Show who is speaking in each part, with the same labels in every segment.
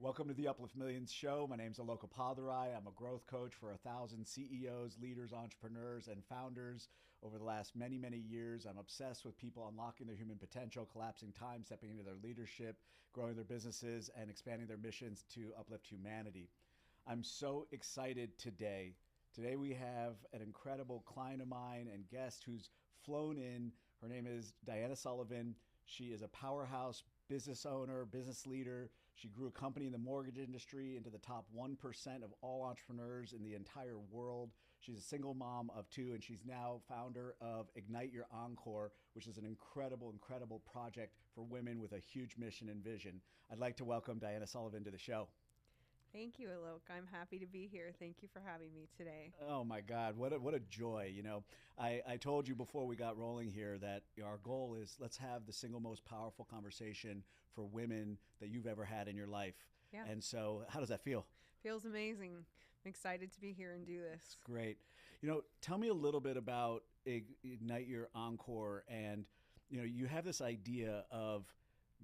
Speaker 1: Welcome to the Uplift Millions show. My name's Alok Padharai. I'm a growth coach for 1,000 CEOs, leaders, entrepreneurs, and founders over the last many, many years. I'm obsessed with people unlocking their human potential, collapsing time, stepping into their leadership, growing their businesses, and expanding their missions to uplift humanity. I'm so excited today. Today we have an incredible client of mine and guest who's flown in. Her name is Dianna Sullivan. She is a powerhouse business owner, business leader. She grew a company in the mortgage industry into the top 1% of all entrepreneurs in the entire world. She's a single mom of two, and she's now founder of Ignite Your Encore, which is an incredible, incredible project for women with a huge mission and vision. I'd like to welcome Dianna Sullivan to the show.
Speaker 2: Thank you, Alok. I'm happy to be here. Thank you for having me today.
Speaker 1: Oh my God, what a joy. You know, I told you before we got rolling here that our goal is let's have the single most powerful conversation for women that you've ever had in your life.
Speaker 2: Yeah.
Speaker 1: And so how does that feel?
Speaker 2: Feels amazing. I'm excited to be here and do this.
Speaker 1: Great. You know, tell me a little bit about Ignite Your Encore. And, you know, you have this idea of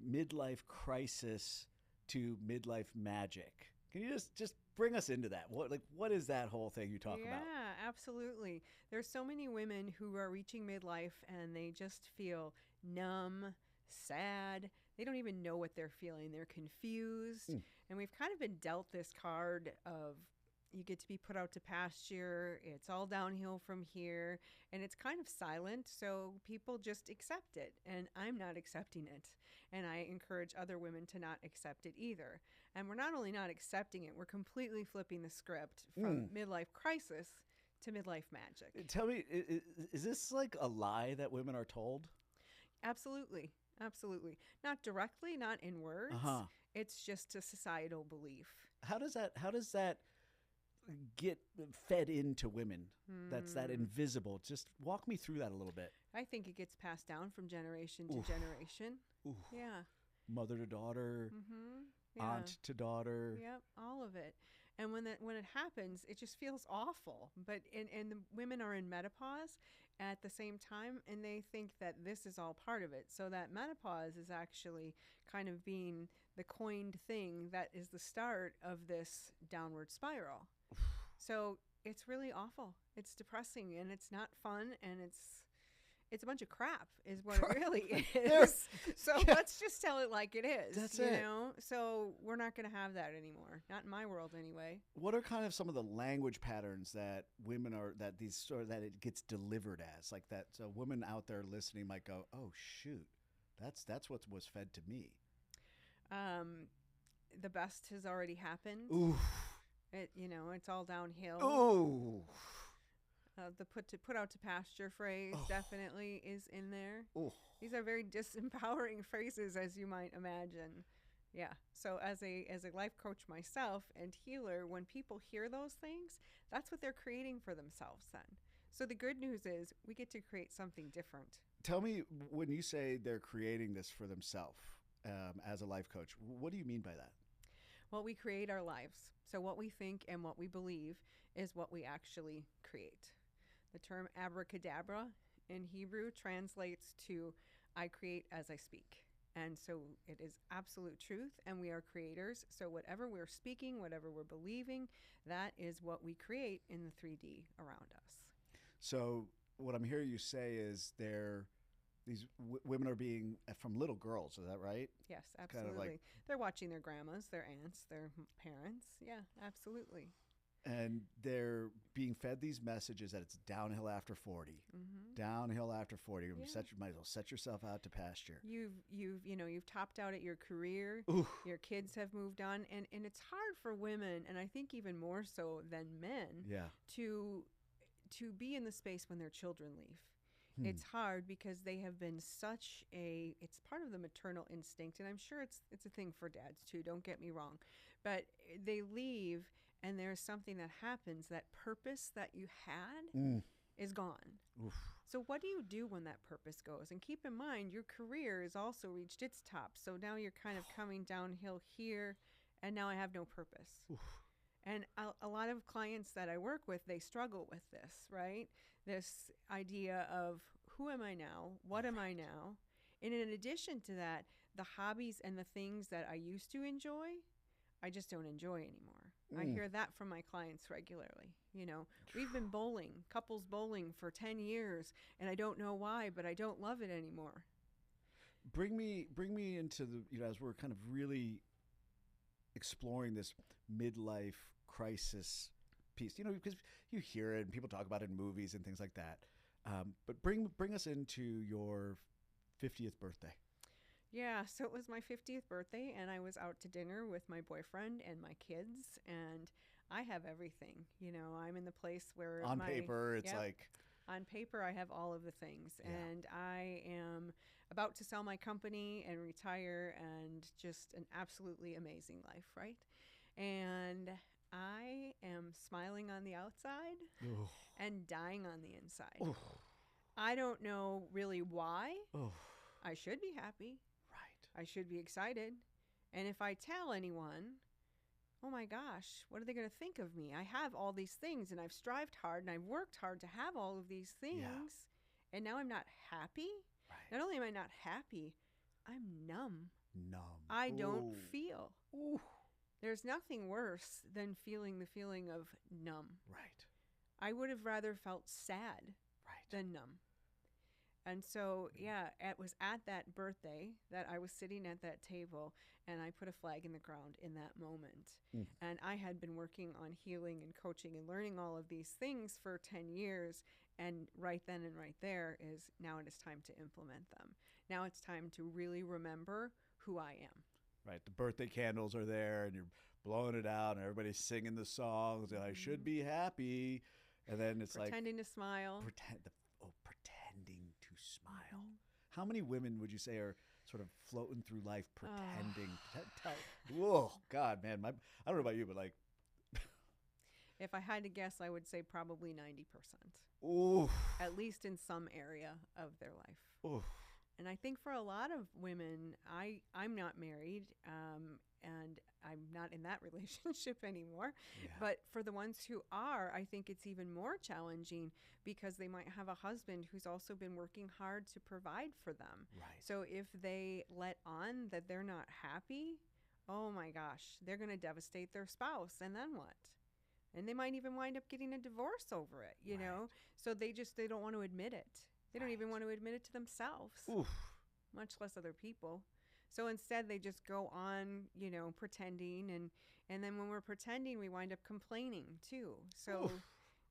Speaker 1: midlife crisis to midlife magic. Can you just bring us into that? What is that whole thing you talk about?
Speaker 2: Yeah, absolutely. There's so many women who are reaching midlife and they just feel numb, sad. They don't even know what they're feeling. They're confused. And we've kind of been dealt this card of you get to be put out to pasture. It's all downhill from here. And it's kind of silent. So people just accept it. And I'm not accepting it. And I encourage other women to not accept it either. And we're not only not accepting it, we're completely flipping the script from midlife crisis to midlife magic.
Speaker 1: Tell me, is this like a lie that women are told?
Speaker 2: Absolutely. Absolutely. Not directly, not in words. It's just a societal belief.
Speaker 1: How does that get fed into women? That's that invisible. Just walk me through that a little bit.
Speaker 2: I think it gets passed down from generation to generation. Yeah.
Speaker 1: Mother to daughter,
Speaker 2: Yeah.
Speaker 1: aunt to daughter.
Speaker 2: Yep, all of it. And when it happens, it just feels awful. But and the women are in menopause at the same time, and they think that this is all part of it. So that menopause is actually kind of being the coined thing that is the start of this downward spiral. So it's really awful. It's depressing, and it's not fun, and it's a bunch of crap is what it really is. So let's just tell it like it is.
Speaker 1: That's
Speaker 2: you
Speaker 1: it.
Speaker 2: know? So we're not going to have that anymore. Not in my world anyway.
Speaker 1: What are kind of some of the language patterns that women are that it gets delivered as like that? So women out there listening might go, "Oh shoot, that's what was fed to me."
Speaker 2: The best has already happened.
Speaker 1: Ooh.
Speaker 2: It's all downhill.
Speaker 1: Oh.
Speaker 2: The put out to pasture phrase definitely is in there.
Speaker 1: Oh.
Speaker 2: These are very disempowering phrases, as you might imagine. Yeah. So as a life coach myself and healer, when people hear those things, that's what they're creating for themselves then. So the good news is we get to create something different.
Speaker 1: Tell me, when you say they're creating this for themselves as a life coach, what do you mean by that?
Speaker 2: Well, we create our lives. So what we think and what we believe is what we actually create. The term abracadabra in Hebrew translates to I create as I speak. And so it is absolute truth, and we are creators. So whatever we're speaking, whatever we're believing, that is what we create in the 3D around us.
Speaker 1: So what I'm hearing you say is these women are being from little girls. Is that right?
Speaker 2: Yes,
Speaker 1: Kind
Speaker 2: absolutely.
Speaker 1: of like,
Speaker 2: They're watching their grandmas, their aunts, their parents. Yeah, absolutely.
Speaker 1: and they're being fed these messages that it's downhill after 40, downhill after 40. You might as well set yourself out to pasture.
Speaker 2: You've topped out at your career. Your kids have moved on, and it's hard for women, and I think even more so than men, to be in the space when their children leave. It's hard because they have been it's part of the maternal instinct, and I'm sure it's a thing for dads too, don't get me wrong. But they leave and there's something that happens, that purpose that you had is gone. So what do you do when that purpose goes? And keep in mind, your career has also reached its top. So now you're kind of coming downhill here, and now I have no purpose. And a lot of clients that I work with, they struggle with this, right? This idea of who am I now? What am I now? And in addition to that, the hobbies and the things that I used to enjoy, I just don't enjoy anymore. I hear that from my clients regularly. You know, we've been bowling, couples bowling for 10 years, and I don't know why, but I don't love it anymore.
Speaker 1: Bring me into the, you know, as we're kind of really exploring this midlife crisis piece, you know, because you hear it and people talk about it in movies and things like that. But bring us into your 50th birthday.
Speaker 2: Yeah, so it was my 50th birthday, and I was out to dinner with my boyfriend and my kids, and I have everything. You know, I'm in the place where
Speaker 1: on paper, it's like...
Speaker 2: On paper, I have all of the things, and I am about to sell my company and retire, and just an absolutely amazing life, right? And I am smiling on the outside and dying on the inside. I don't know really why. I should be happy. I should be excited. And if I tell anyone, oh my gosh, what are they going to think of me? I have all these things, and I've strived hard, and I've worked hard to have all of these things, and now I'm not happy. Not only am I not happy, I'm numb. I don't feel. There's nothing worse than feeling the feeling of numb. I would have rather felt sad than numb. And so, it was at that birthday that I was sitting at that table, and I put a flag in the ground in that moment. And I had been working on healing and coaching and learning all of these things for 10 years. And right then and right there is, now it is time to implement them. Now it's time to really remember who I am. Right.
Speaker 1: The birthday candles are there, and you're blowing it out, and everybody's singing the songs, and I should be happy. And then it's
Speaker 2: pretending to smile.
Speaker 1: Pretending to smile. How many women would you say are sort of floating through life pretending? Whoa, God, man. I don't know about you, but like...
Speaker 2: If I had to guess, I would say probably 90%.
Speaker 1: Ooh.
Speaker 2: At least in some area of their life.
Speaker 1: Ooh.
Speaker 2: And I think for a lot of women, I'm not married, and I'm not in that relationship anymore. But for the ones who are, I think it's even more challenging because they might have a husband who's also been working hard to provide for them. So if they let on that they're not happy, oh my gosh, they're going to devastate their spouse. And then what? And they might even wind up getting a divorce over it, you know? So they don't want to admit it. They don't even want to admit it to themselves, much less other people. So instead, they just go on, you know, pretending. And then when we're pretending, we wind up complaining, too. So,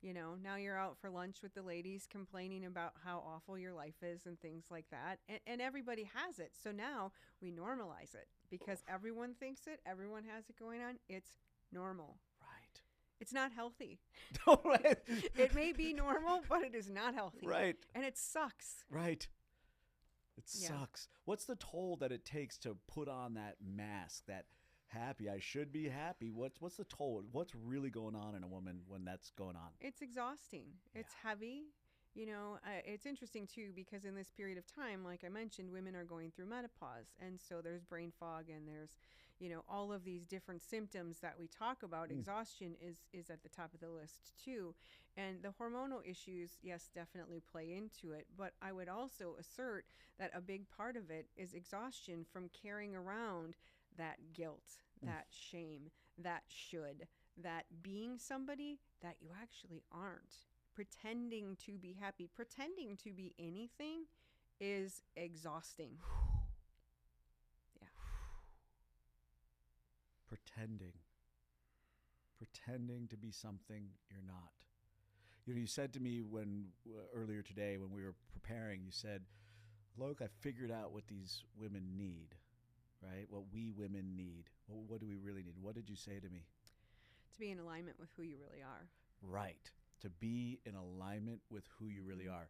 Speaker 2: you know, now you're out for lunch with the ladies complaining about how awful your life is and things like that. And everybody has it. So now we normalize it because everyone thinks it. Everyone has it going on. It's normal. It's not healthy. It may be normal, but it is not healthy. And it sucks.
Speaker 1: It sucks. What's the toll that it takes to put on that mask, that happy, I should be happy? What's the toll? What's really going on in a woman when that's going on?
Speaker 2: It's exhausting. It's heavy. You know, it's interesting, too, because in this period of time, like I mentioned, women are going through menopause. And so there's brain fog and there's, you know, all of these different symptoms that we talk about. Exhaustion is at the top of the list, too. And the hormonal issues, yes, definitely play into it. But I would also assert that a big part of it is exhaustion from carrying around that guilt, that shame, that should, that being somebody that you actually aren't. Pretending to be happy, pretending to be anything is exhausting.
Speaker 1: Pretending to be something you're not. You know, you said to me earlier today when we were preparing, you said, "Look, I figured out what these women need, right? What we women need. What do we really need?" What did you say to me?
Speaker 2: To be in alignment with who you really are.
Speaker 1: Right. To be in alignment with who you really are.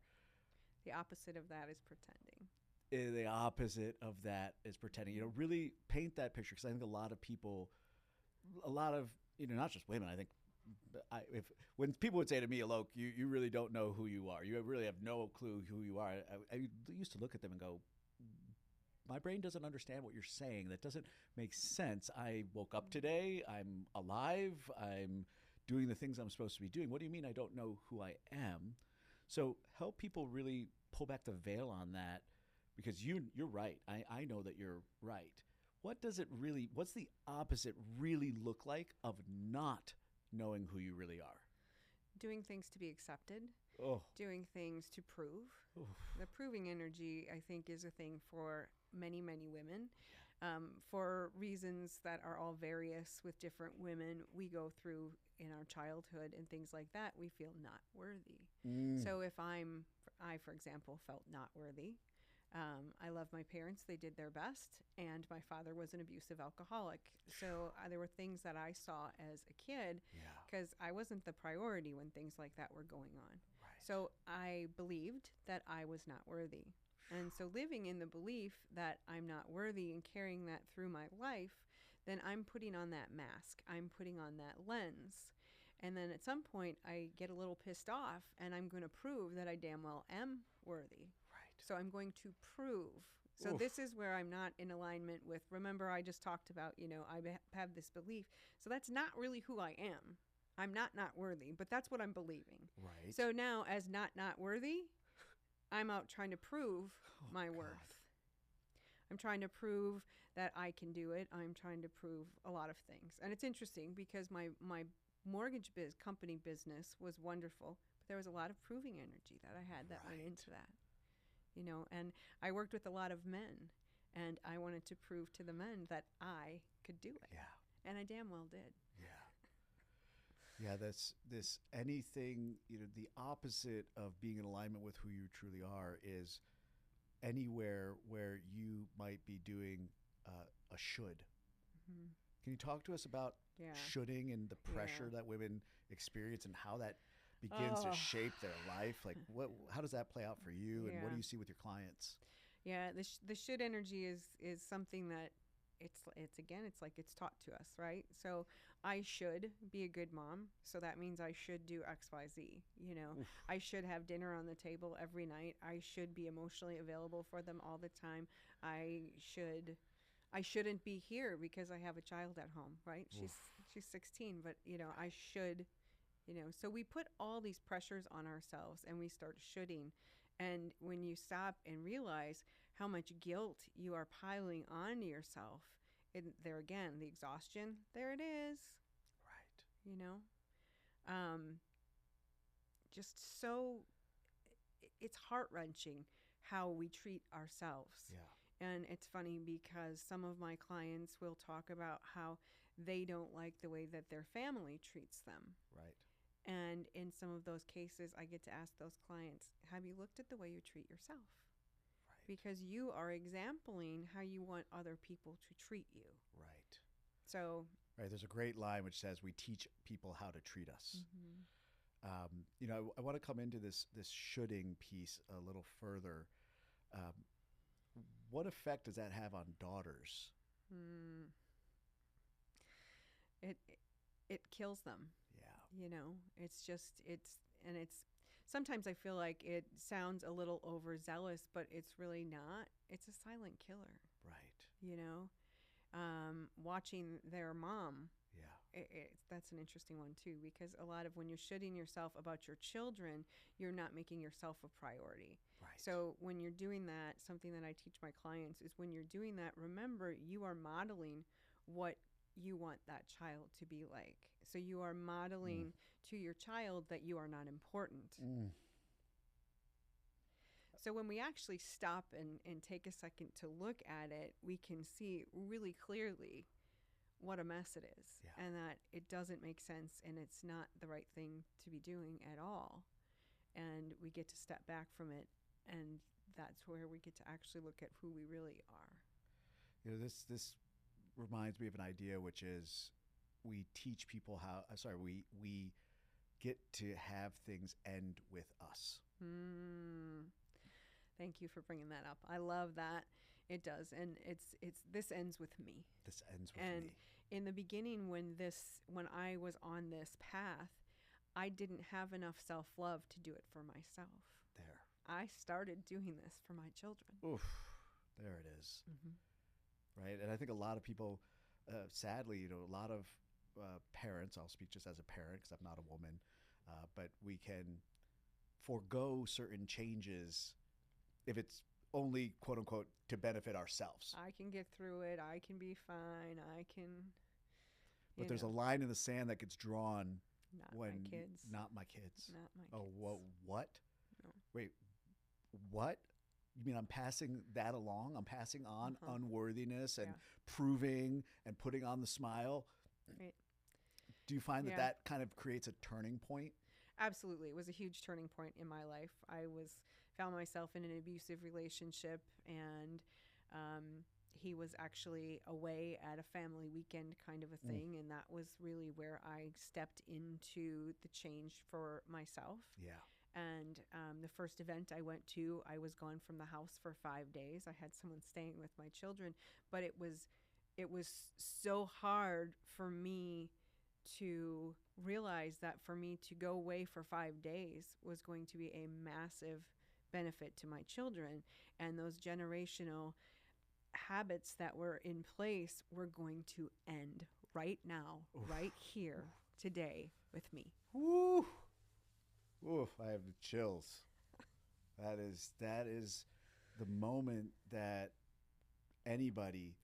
Speaker 2: The opposite of that is pretending.
Speaker 1: The opposite of that is pretending. You know, really paint that picture, because I think a lot of people, you know, not just women, I think, when people would say to me, "Alok, you really don't know who you are. You really have no clue who you are," I used to look at them and go, my brain doesn't understand what you're saying. That doesn't make sense. I woke up today. I'm alive. I'm doing the things I'm supposed to be doing. What do you mean I don't know who I am? So help people really pull back the veil on that, because you're right. I know that you're right. What does it really, what's the opposite really look like of not knowing who you really are?
Speaker 2: Doing things to be accepted.
Speaker 1: Oh.
Speaker 2: Doing things to prove.
Speaker 1: Oof.
Speaker 2: The proving energy, I think, is a thing for many, many women. For reasons that are all various with different women we go through in our childhood and things like that, we feel not worthy. So if I, for example, felt not worthy, I love my parents. They did their best. And my father was an abusive alcoholic. So there were things that I saw as a kid because I wasn't the priority when things like that were going on.
Speaker 1: Right.
Speaker 2: So I believed that I was not worthy. And so living in the belief that I'm not worthy and carrying that through my life, then I'm putting on that mask. I'm putting on that lens. And then at some point I get a little pissed off and I'm going to prove that I damn well am worthy.
Speaker 1: Right.
Speaker 2: So I'm going to prove. So this is where I'm not in alignment with, remember I just talked about, I have this belief. So that's not really who I am. I'm not worthy, but that's what I'm believing.
Speaker 1: Right.
Speaker 2: So now as not worthy, I'm out trying to prove my worth. I'm trying to prove that I can do it. I'm trying to prove a lot of things. And it's interesting because my mortgage company business was wonderful, but there was a lot of proving energy that I had that went into that. And I worked with a lot of men, and I wanted to prove to the men that I could do it.
Speaker 1: Yeah.
Speaker 2: And I damn well did.
Speaker 1: Yeah, this anything, the opposite of being in alignment with who you truly are is anywhere where you might be doing a should.
Speaker 2: Mm-hmm.
Speaker 1: Can you talk to us about shoulding and the pressure that women experience and how that begins to shape their life? Like, how does that play out for you, and what do you see with your clients?
Speaker 2: Yeah, the should energy is something that it's like it's taught to us, right? So I should be a good mom, so that means I should do XYZ. I should have dinner on the table every night. I should be emotionally available for them all the time. I shouldn't be here because I have a child at home, right? She's 16, but I should, so we put all these pressures on ourselves and we start shoulding. And when you stop and realize how much guilt you are piling on yourself, and there again, the exhaustion, there it is. Right. Just so, it's heart-wrenching how we treat ourselves.
Speaker 1: Yeah.
Speaker 2: And it's funny because some of my clients will talk about how they don't like the way that their family treats them.
Speaker 1: Right.
Speaker 2: And in some of those cases, I get to ask those clients, have you looked at the way you treat yourself? Right. Because you are exempling how you want other people to treat you.
Speaker 1: Right.
Speaker 2: So.
Speaker 1: Right. There's a great line which says, we teach people how to treat us. Mm-hmm. I want to come into this shoulding piece a little further. What effect does that have on daughters?
Speaker 2: It kills them.
Speaker 1: Yeah.
Speaker 2: It's sometimes I feel like it sounds a little overzealous, but it's really not. It's a silent killer.
Speaker 1: Right.
Speaker 2: Watching their mom.
Speaker 1: Yeah.
Speaker 2: That's an interesting one too, because a lot of when you're shoulding yourself about your children, you're not making yourself a priority.
Speaker 1: Right.
Speaker 2: So when you're doing that, something that I teach my clients is when you're doing that, remember you are modeling what you want that child to be like. So you are modeling to your child that you are not important. So when we actually stop and take a second to look at it, we can see really clearly what a mess it is, and that it doesn't make sense and it's not the right thing to be doing at all. And we get to step back from it, and that's where we get to actually look at who we really are.
Speaker 1: This reminds me of an idea, which is we teach people we get to have things end with us.
Speaker 2: Thank you for bringing that up. I love that. It does. And it's this ends with me.
Speaker 1: This ends with me.
Speaker 2: And in the beginning, when I was on this path, I didn't have enough self-love to do it for myself.
Speaker 1: There.
Speaker 2: I started doing this for my children.
Speaker 1: Oof. There it is. Mm-hmm. Right. And I think a lot of people, sadly, a lot of parents, I'll speak just as a parent because I'm not a woman, but we can forego certain changes if it's only quote unquote to benefit ourselves.
Speaker 2: I can get through it. I can be fine. I can.
Speaker 1: But there's a line in the sand that gets drawn.
Speaker 2: Not my kids.
Speaker 1: Not my kids.
Speaker 2: Not my kids.
Speaker 1: Oh, what?
Speaker 2: No.
Speaker 1: Wait, what? You mean I'm passing that along? I'm passing on unworthiness and proving and putting on the smile?
Speaker 2: Right.
Speaker 1: Do you find that kind of creates a turning point?
Speaker 2: Absolutely. It was a huge turning point in my life. I found myself in an abusive relationship, and he was actually away at a family weekend kind of a thing, and that was really where I stepped into the change for myself.
Speaker 1: Yeah.
Speaker 2: And the first event I went to, I was gone from the house for 5 days. I had someone staying with my children, but it was so hard for me to realize that for me to go away for 5 days was going to be a massive benefit to my children, and those generational habits that were in place were going to end right now, right here, today with me.
Speaker 1: Woo! Oof, I have the chills. That is the moment that anybody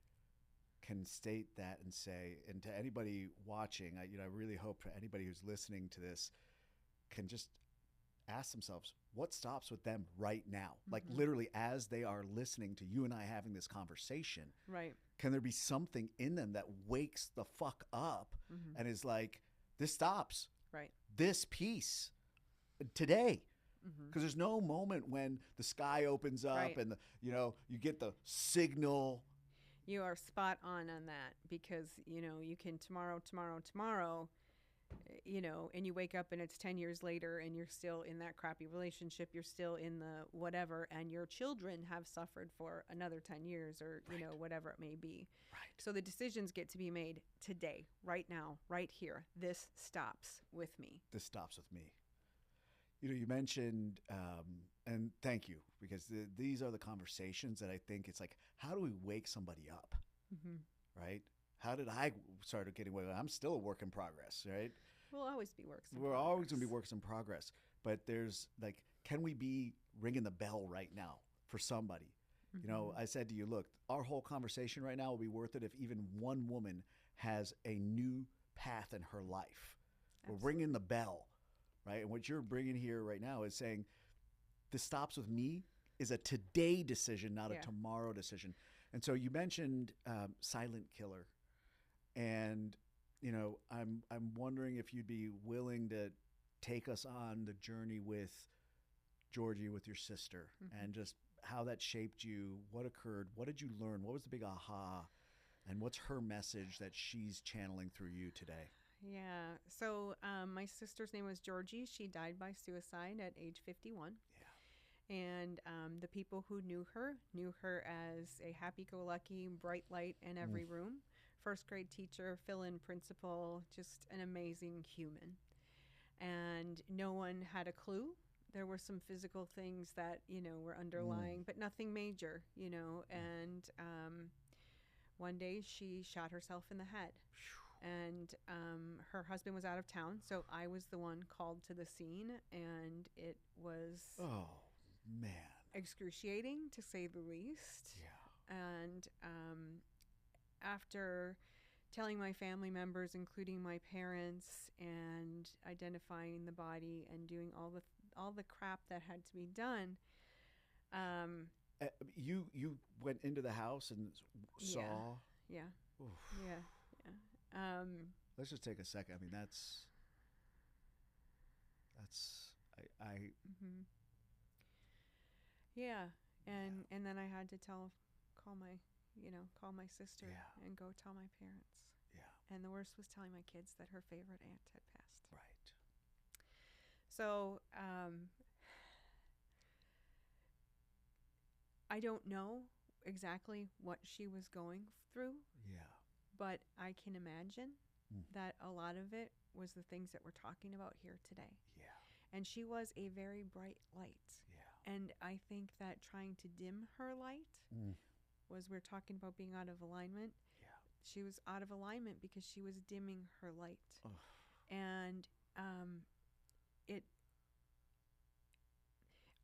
Speaker 1: can state that and say, and to anybody watching, I really hope for anybody who's listening to this can just ask themselves, what stops with them right now? Like literally as they are listening to you and I having this conversation,
Speaker 2: right?
Speaker 1: Can there be something in them that wakes the fuck up and is like, this stops,
Speaker 2: right?
Speaker 1: This piece today. Because there's no moment when the sky opens up and you get the signal.
Speaker 2: You are spot on that, because you can tomorrow, and you wake up and it's 10 years later and you're still in that crappy relationship, you're still in the whatever, and your children have suffered for another 10 years or whatever it may be.
Speaker 1: Right.
Speaker 2: So the decisions get to be made today, right now, right here. This stops with me.
Speaker 1: This stops with me. You mentioned, and thank you, because these are the conversations that I think it's like, how do we wake somebody up, right? How did I start getting away? I'm still a work in progress, right?
Speaker 2: We'll always be works in progress.
Speaker 1: We're always going to be works in progress. But there's like, can we be ringing the bell right now for somebody? I said to you, look, our whole conversation right now will be worth it if even one woman has a new path in her life. Absolutely. We're ringing the bell. Right. And what you're bringing here right now is saying this stops with me is a today decision, not a tomorrow decision. And so you mentioned silent killer. And, I'm wondering if you'd be willing to take us on the journey with Georgie, with your sister, and just how that shaped you, what occurred, what did you learn, what was the big aha, and what's her message that she's channeling through you today?
Speaker 2: Yeah. So my sister's name was Georgie. She died by suicide at age 51. Yeah. And the people who knew her as a happy-go-lucky, bright light in every room, first grade teacher, fill-in principal, just an amazing human. And no one had a clue. There were some physical things that, were underlying, but nothing major, And one day she shot herself in the head. And her husband was out of town, so I was the one called to the scene, and it was excruciating, to say the least. Yeah. And after telling my family members, including my parents, and identifying the body and doing all the crap that had to be done,
Speaker 1: you went into the house and saw.
Speaker 2: Yeah.
Speaker 1: Oof.
Speaker 2: Yeah.
Speaker 1: Let's just take a second. I mean, that's
Speaker 2: Yeah, and then I had to call my sister and go tell my parents.
Speaker 1: Yeah.
Speaker 2: And the worst was telling my kids that her favorite aunt had passed.
Speaker 1: Right.
Speaker 2: So I don't know exactly what she was going through.
Speaker 1: Yeah.
Speaker 2: But I can imagine that a lot of it was the things that we're talking about here today.
Speaker 1: Yeah.
Speaker 2: And she was a very bright light.
Speaker 1: Yeah.
Speaker 2: And I think that trying to dim her light was, we're talking about being out of alignment.
Speaker 1: Yeah.
Speaker 2: She was out of alignment because she was dimming her light.
Speaker 1: Ugh.
Speaker 2: And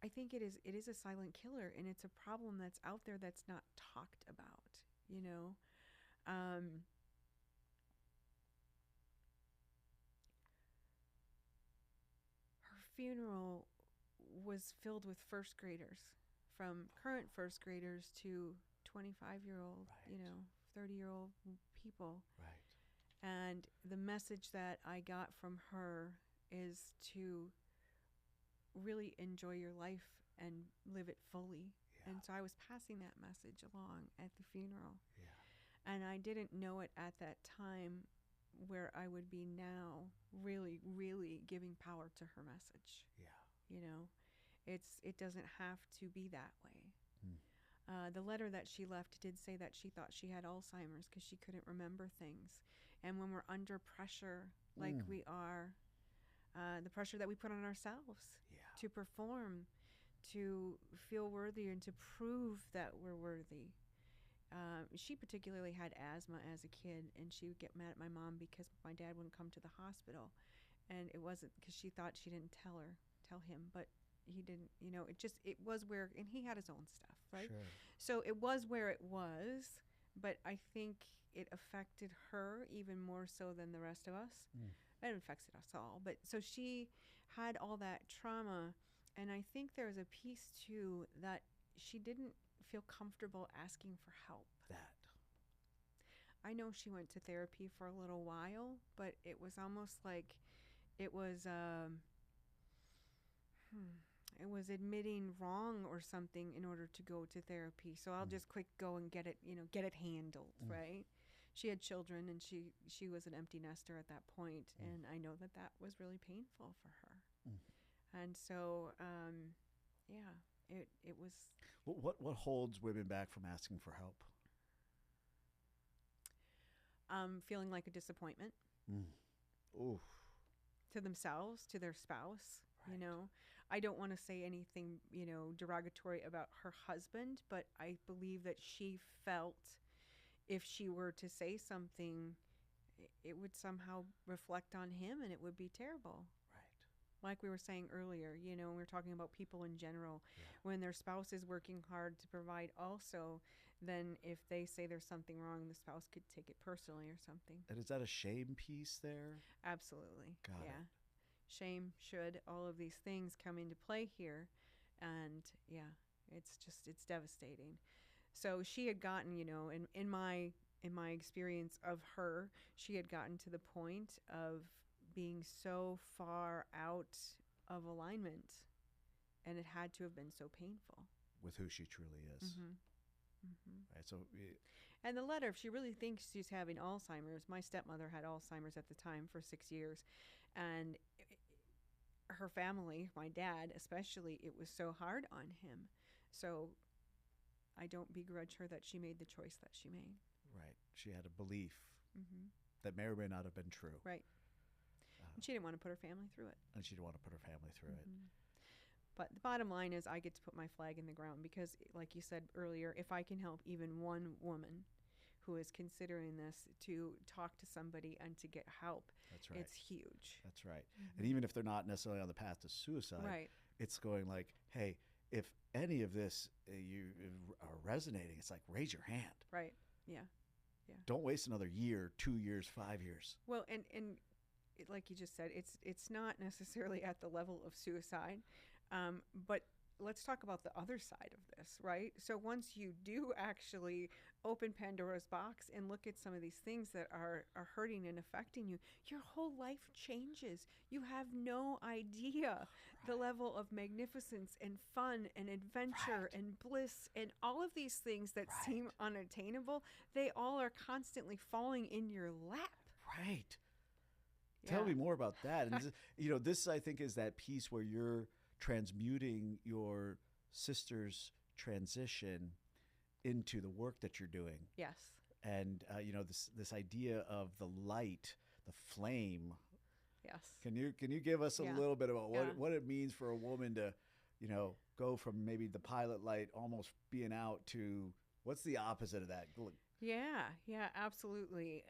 Speaker 2: I think it is a silent killer, and it's a problem that's out there that's not talked about, you know. Um, Her funeral was filled with first graders, from current first graders to 25-year-old,
Speaker 1: Right.
Speaker 2: you know, 30-year-old people.
Speaker 1: Right.
Speaker 2: And the message that I got from her is to really enjoy your life and live it fully.
Speaker 1: Yeah.
Speaker 2: And so I was passing that message along at the funeral.
Speaker 1: Yeah.
Speaker 2: And I didn't know it at that time where I would be now, really, really giving power to her message.
Speaker 1: Yeah.
Speaker 2: You know, it doesn't have to be that way.
Speaker 1: Mm.
Speaker 2: The letter that she left did say that she thought she had Alzheimer's because she couldn't remember things. And when we're under pressure, like we are, the pressure that we put on ourselves to perform, to feel worthy, and to prove that we're worthy. She particularly had asthma as a kid, and she would get mad at my mom because my dad wouldn't come to the hospital. And it wasn't because she thought she didn't tell him, but he didn't, you know, it was where, and he had his own stuff, right?
Speaker 1: Sure.
Speaker 2: So it was where it was, but I think it affected her even more so than the rest of us. It affected us all. But so she had all that trauma, and I think there's a piece too that she didn't feel comfortable asking for help. I know she went to therapy for a little while, but it was almost like it was admitting wrong or something in order to go to therapy. So I'll just quick go and get it handled, right? She had children, and she was an empty nester at that point, and I know that was really painful for her. And so, it was.
Speaker 1: What holds women back from asking for help?
Speaker 2: Feeling like a disappointment to themselves, to their spouse. Right. You know, I don't want to say anything, you know, derogatory about her husband, but I believe that she felt if she were to say something, it would somehow reflect on him, and it would be terrible. Right. Like we were saying earlier, you know, we were talking about people in general. When their spouse is working hard to provide also, then if they say there's something wrong, the spouse could take it personally or something.
Speaker 1: And is that a shame piece there?
Speaker 2: Absolutely.
Speaker 1: Got it.
Speaker 2: Shame, should, all of these things come into play here. And it's devastating. So she had gotten, you know, in my experience of her, she had gotten to the point of being so far out of alignment, and it had to have been so painful.
Speaker 1: With who she truly is. Right, so,
Speaker 2: and the letter, if she really thinks she's having Alzheimer's, my stepmother had Alzheimer's at the time for 6 years, and her family, my dad especially, it was so hard on him. So I don't begrudge her that she made the choice that she made.
Speaker 1: Right. She had a belief that may or may not have been true.
Speaker 2: Right. And she didn't want to put her family through it.
Speaker 1: And she didn't want to put her family through it.
Speaker 2: But the bottom line is I get to put my flag in the ground because, like you said earlier, if I can help even one woman who is considering this to talk to somebody and to get help,
Speaker 1: that's right.
Speaker 2: It's huge.
Speaker 1: That's right. And even if they're not necessarily on the path to suicide, it's going like, hey, if any of this you are resonating, it's like, raise your hand.
Speaker 2: Right. Yeah.
Speaker 1: Don't waste another year, 2 years, 5 years.
Speaker 2: Well, and like you just said, it's not necessarily at the level of suicide. But let's talk about the other side of this, right? So once you do actually open Pandora's box and look at some of these things that are hurting and affecting you, your whole life changes. You have no idea the level of magnificence and fun and adventure and bliss and all of these things that seem unattainable, they all are constantly falling in your lap.
Speaker 1: Right. Tell me more about that. And this I think is that piece where you're transmuting your sister's transition into the work that you're doing.
Speaker 2: Yes.
Speaker 1: And this idea of the light, the flame.
Speaker 2: Yes.
Speaker 1: Can you give us a little bit about what it means for a woman to, go from maybe the pilot light almost being out to what's the opposite of that?
Speaker 2: Yeah, absolutely.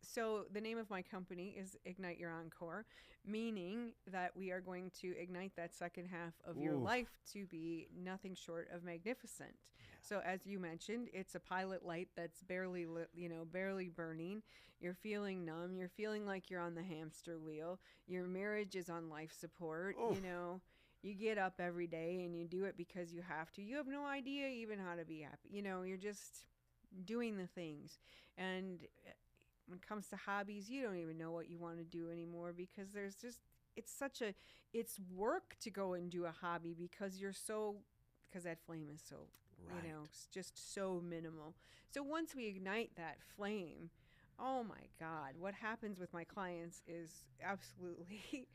Speaker 2: So the name of my company is Ignite Your Encore, meaning that we are going to ignite that second half of your life to be nothing short of magnificent. Yeah. So as you mentioned, it's a pilot light that's barely lit, barely burning. You're feeling numb. You're feeling like you're on the hamster wheel. Your marriage is on life support.
Speaker 1: Oof.
Speaker 2: You get up every day and you do it because you have to. You have no idea even how to be happy. You're just doing the things. And when it comes to hobbies, you don't even know what you want to do anymore, because it's work to go and do a hobby, because that flame is so,
Speaker 1: right.
Speaker 2: It's just so minimal. So once we ignite that flame, oh my God, what happens with my clients is absolutely,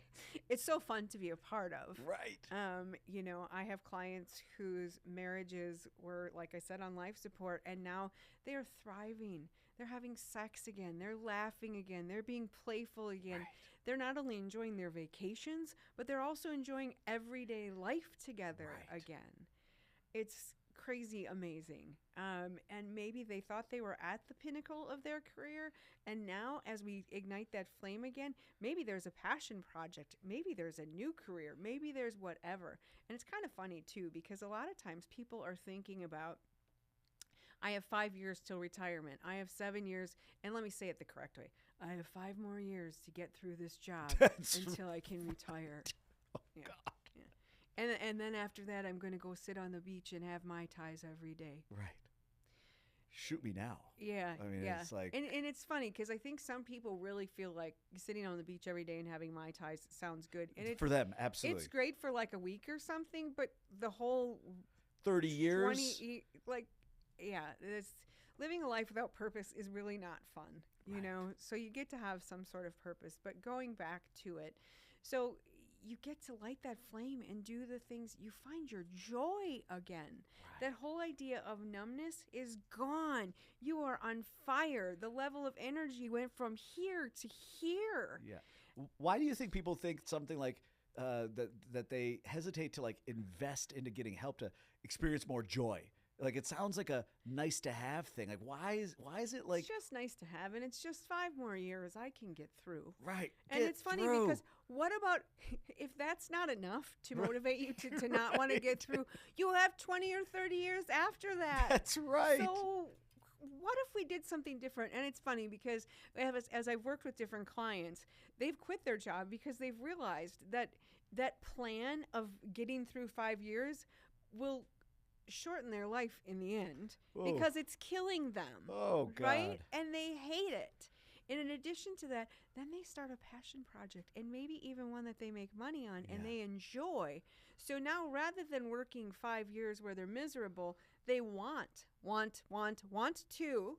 Speaker 2: it's so fun to be a part of.
Speaker 1: Right.
Speaker 2: I have clients whose marriages were, like I said, on life support, and now they are thriving. They're having sex again. They're laughing again. They're being playful again.
Speaker 1: Right.
Speaker 2: They're not only enjoying their vacations, but they're also enjoying everyday life together again. It's crazy amazing. And maybe they thought they were at the pinnacle of their career, and now as we ignite that flame again, maybe there's a passion project, maybe there's a new career, maybe there's whatever. And it's kind of funny too, because a lot of times people are thinking about, I have 5 years till retirement, I have 7 years, and let me say it the correct way, I have 5 more years to get through this job until I can retire.
Speaker 1: Oh, God.
Speaker 2: And then after that, I'm going to go sit on the beach and have Mai Tais every day.
Speaker 1: Right. Shoot me now.
Speaker 2: Yeah.
Speaker 1: I mean, it's like...
Speaker 2: And it's funny, because I think some people really feel like sitting on the beach every day and having Mai Tais sounds good. And
Speaker 1: for them, absolutely.
Speaker 2: It's great for like a week or something, but the whole...
Speaker 1: 30 years?
Speaker 2: Living a life without purpose is really not fun, you know? So you get to have some sort of purpose. But going back to it, so... you get to light that flame and do the things. You find your joy again. Right. That whole idea of numbness is gone. You are on fire. The level of energy went from here to here.
Speaker 1: Yeah. Why do you think people think something like that they hesitate to like invest into getting help to experience more joy? Like, it sounds like a nice to have thing. Like, why is it like...
Speaker 2: It's just nice to have, and it's just 5 more years I can get through.
Speaker 1: Right.
Speaker 2: And it's funny because what about, if that's not enough to motivate you to not want to get through, you'll have 20 or 30 years after that.
Speaker 1: That's right.
Speaker 2: So what if we did something different? And it's funny because as I've worked with different clients, they've quit their job because they've realized that that plan of getting through 5 years will shorten their life in the end because it's killing them.
Speaker 1: Oh, God.
Speaker 2: Right? And they hate it. And in addition to that, then they start a passion project, and maybe even one that they make money on and they enjoy. So now, rather than working 5 years where they're miserable, they want to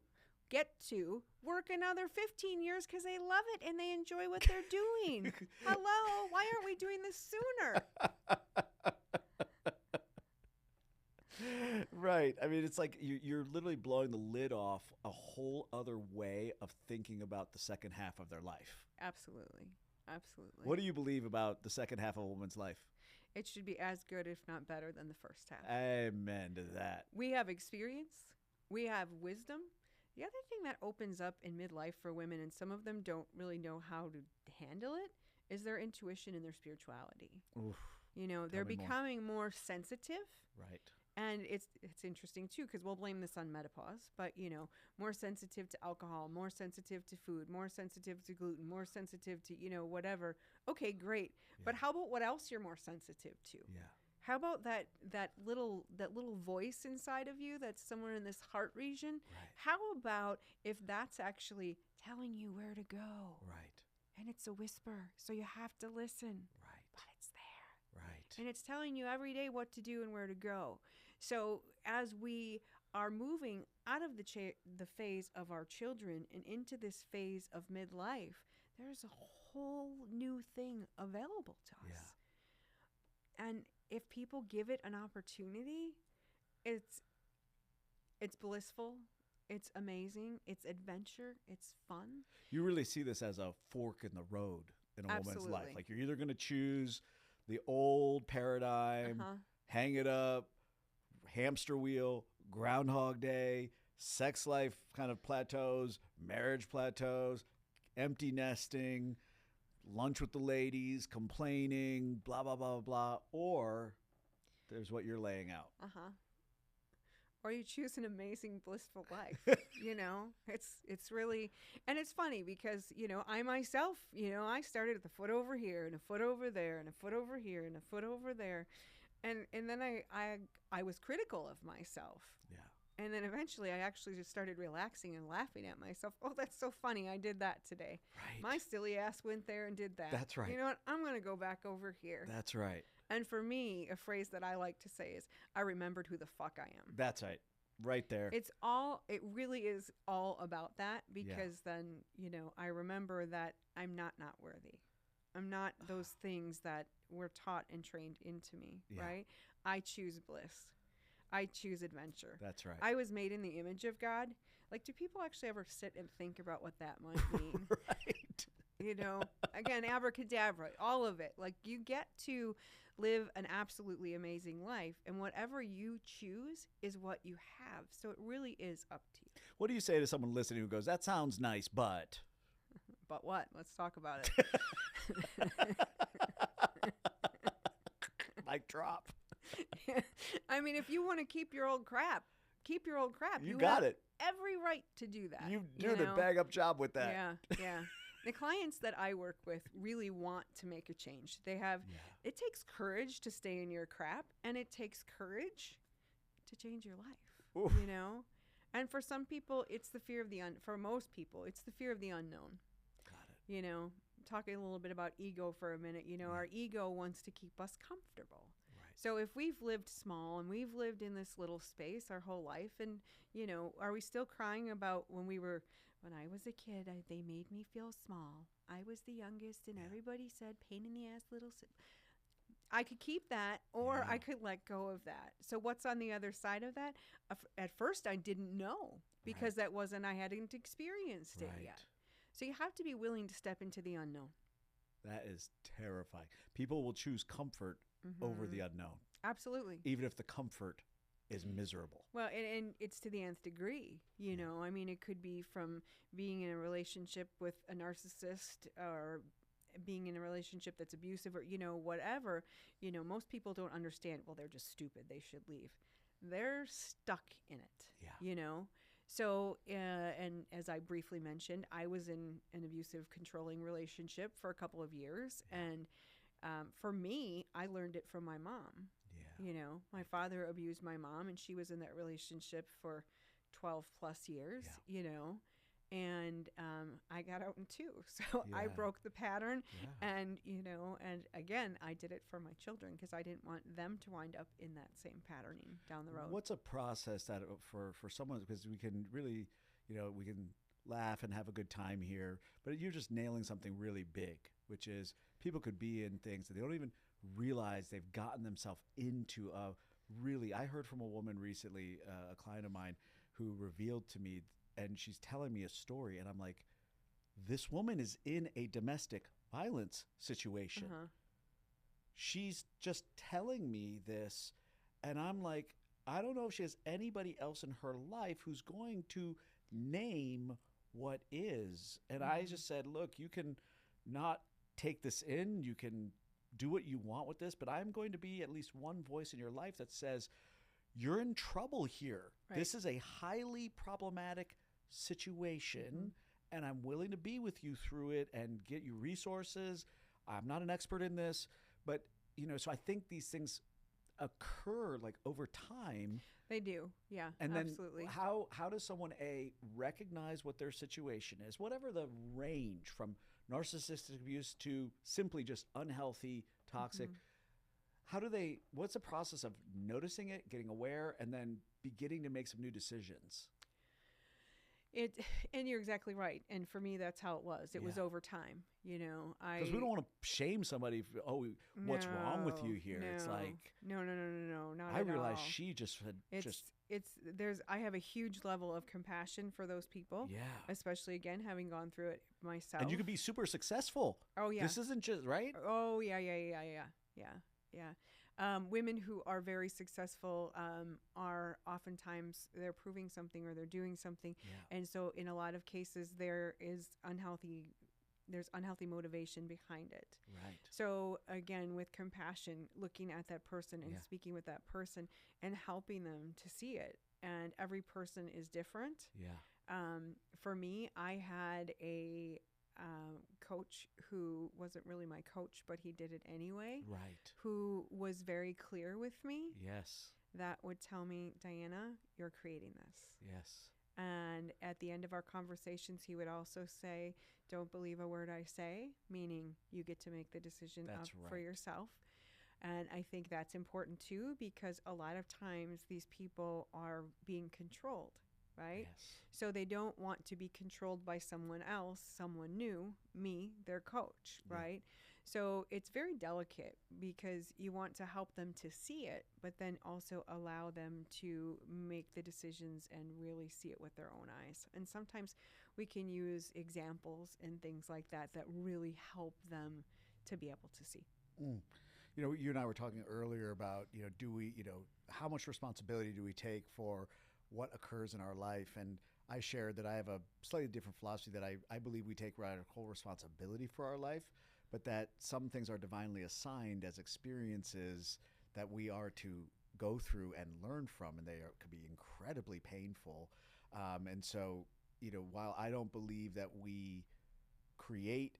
Speaker 2: get to work another 15 years because they love it and they enjoy what they're doing. Hello? Why aren't we doing this sooner?
Speaker 1: Right. I mean, it's like you're literally blowing the lid off a whole other way of thinking about the second half of their life.
Speaker 2: Absolutely. Absolutely.
Speaker 1: What do you believe about the second half of a woman's life?
Speaker 2: It should be as good, if not better, than the first half.
Speaker 1: Amen to that.
Speaker 2: We have experience. We have wisdom. The other thing that opens up in midlife for women, and some of them don't really know how to handle it, is their intuition and their spirituality.
Speaker 1: Oof.
Speaker 2: You know, they're becoming more sensitive.
Speaker 1: Right.
Speaker 2: And it's interesting, too, because we'll blame this on menopause, but, you know, more sensitive to alcohol, more sensitive to food, more sensitive to gluten, more sensitive to, you know, whatever. Okay, great. Yeah. But how about what else you're more sensitive to?
Speaker 1: Yeah.
Speaker 2: How about that little voice inside of you that's somewhere in this heart region?
Speaker 1: Right.
Speaker 2: How about if that's actually telling you where to go?
Speaker 1: Right.
Speaker 2: And it's a whisper, so you have to listen.
Speaker 1: Right.
Speaker 2: But it's there.
Speaker 1: Right.
Speaker 2: And it's telling you every day what to do and where to go. So as we are moving out of the phase of our children and into this phase of midlife, there's a whole new thing available to us. Yeah. And if people give it an opportunity, it's blissful, it's amazing, it's adventure, it's fun.
Speaker 1: You really see this as a fork in the road in a woman's life. Like, you're either going to choose the old paradigm, hang it up, hamster wheel, Groundhog Day, sex life kind of plateaus, marriage plateaus, empty nesting, lunch with the ladies, complaining, blah, blah, blah, blah, blah. Or there's what you're laying out.
Speaker 2: Uh-huh. Or you choose an amazing, blissful life. It's really, and it's funny because, I myself, I started at the foot over here and a foot over there and a foot over here and a foot over there. And then I was critical of myself. Yeah. And then eventually I actually just started relaxing and laughing at myself. Oh, that's so funny. I did that today. Right. My silly ass went there and did that.
Speaker 1: That's right.
Speaker 2: You know what? I'm going to go back over here.
Speaker 1: That's right.
Speaker 2: And for me, a phrase that I like to say is, I remembered who the fuck I am.
Speaker 1: That's right. Right there.
Speaker 2: It really is all about that, because then, I remember that I'm not worthy. I'm not those things that were taught and trained into me, right? I choose bliss. I choose adventure.
Speaker 1: That's right.
Speaker 2: I was made in the image of God. Like, do people actually ever sit and think about what that might mean?
Speaker 1: Right.
Speaker 2: Again, abracadabra, all of it. Like, you get to live an absolutely amazing life, and whatever you choose is what you have. So it really is up to you.
Speaker 1: What do you say to someone listening who goes, that sounds nice, but...
Speaker 2: But what? Let's talk about it.
Speaker 1: Mic drop.
Speaker 2: I mean, if you want to keep your old crap, keep your old crap.
Speaker 1: You got it.
Speaker 2: Every right to do that.
Speaker 1: You did a bang up job with that.
Speaker 2: Yeah. The clients that I work with really want to make a change. It takes courage to stay in your crap, and it takes courage to change your life. Oof. And for some people, it's the fear of for most people, it's the fear of the unknown. Got it. Talking a little bit about ego for a minute, our ego wants to keep us comfortable. Right. So if we've lived small and we've lived in this little space our whole life, and, are we still crying about when I was a kid, they made me feel small. I was the youngest, and everybody said, pain in the ass little... I could keep that, or I could let go of that. So what's on the other side of that? At first, I didn't know, because I hadn't experienced it yet. So you have to be willing to step into the unknown.
Speaker 1: That is terrifying. People will choose comfort over the unknown.
Speaker 2: Absolutely.
Speaker 1: Even if the comfort is miserable.
Speaker 2: Well, and it's to the nth degree, I mean, it could be from being in a relationship with a narcissist, or being in a relationship that's abusive, or, whatever. Most people don't understand, well, they're just stupid, they should leave. They're stuck in it, So, and as I briefly mentioned, I was in an abusive, controlling relationship for a couple of years. And for me, I learned it from my mom. My father abused my mom, and she was in that relationship for 12 plus years, and I got out in 2. So I broke the pattern, and, and again, I did it for my children, because I didn't want them to wind up in that same patterning down the road.
Speaker 1: What's a process that for someone, because we can really, we can laugh and have a good time here, but you're just nailing something really big, which is people could be in things that they don't even realize they've gotten themselves into. I heard from a woman recently, a client of mine, who revealed to me, and she's telling me a story, and I'm like, this woman is in a domestic violence situation. She's just telling me this, and I'm like, I don't know if she has anybody else in her life who's going to name what is. And I just said, look, you can not take this in, you can do what you want with this, but I'm going to be at least one voice in your life that says, you're in trouble here. Right. This is a highly problematic situation, and I'm willing to be with you through it and get you resources. I'm not an expert in this, but, so I think these things occur like over time.
Speaker 2: They do. Yeah,
Speaker 1: and then
Speaker 2: absolutely.
Speaker 1: How does someone recognize what their situation is, whatever the range from narcissistic abuse to simply just unhealthy, toxic? What's the process of noticing it, getting aware, and then beginning to make some new decisions?
Speaker 2: And you're exactly right. And for me, that's how it was. It was over time,
Speaker 1: because we don't want to shame somebody. What's wrong with you here?
Speaker 2: No,
Speaker 1: it's like,
Speaker 2: no, not
Speaker 1: I
Speaker 2: at
Speaker 1: realized
Speaker 2: all.
Speaker 1: she just had
Speaker 2: I have a huge level of compassion for those people. Yeah. Especially, again, having gone through it myself.
Speaker 1: And you can be super successful.
Speaker 2: Oh, yeah.
Speaker 1: This isn't just, right?
Speaker 2: Oh, yeah. Women who are very successful are oftentimes they're proving something or they're doing something, and so in a lot of cases there's unhealthy motivation behind it.
Speaker 1: Right.
Speaker 2: So again, with compassion, looking at that person and speaking with that person and helping them to see it. And every person is different.
Speaker 1: Yeah.
Speaker 2: For me, I had a coach who wasn't really my coach, but he did it anyway.
Speaker 1: Right.
Speaker 2: Who was very clear with me.
Speaker 1: Yes.
Speaker 2: That would tell me, Dianna, you're creating this.
Speaker 1: Yes.
Speaker 2: And at the end of our conversations, he would also say, don't believe a word I say, meaning you get to make the decision for yourself. And I think that's important too, because a lot of times these people are being controlled, right?
Speaker 1: Yes.
Speaker 2: So they don't want to be controlled by someone else, someone new, me, their coach, right? So it's very delicate because you want to help them to see it, but then also allow them to make the decisions and really see it with their own eyes. And sometimes we can use examples and things like that that really help them to be able to see.
Speaker 1: You know, you and I were talking earlier about, how much responsibility do we take for what occurs in our life? And I shared that I have a slightly different philosophy that I believe we take radical responsibility for our life, but that some things are divinely assigned as experiences that we are to go through and learn from, and could be incredibly painful. And so, while I don't believe that we create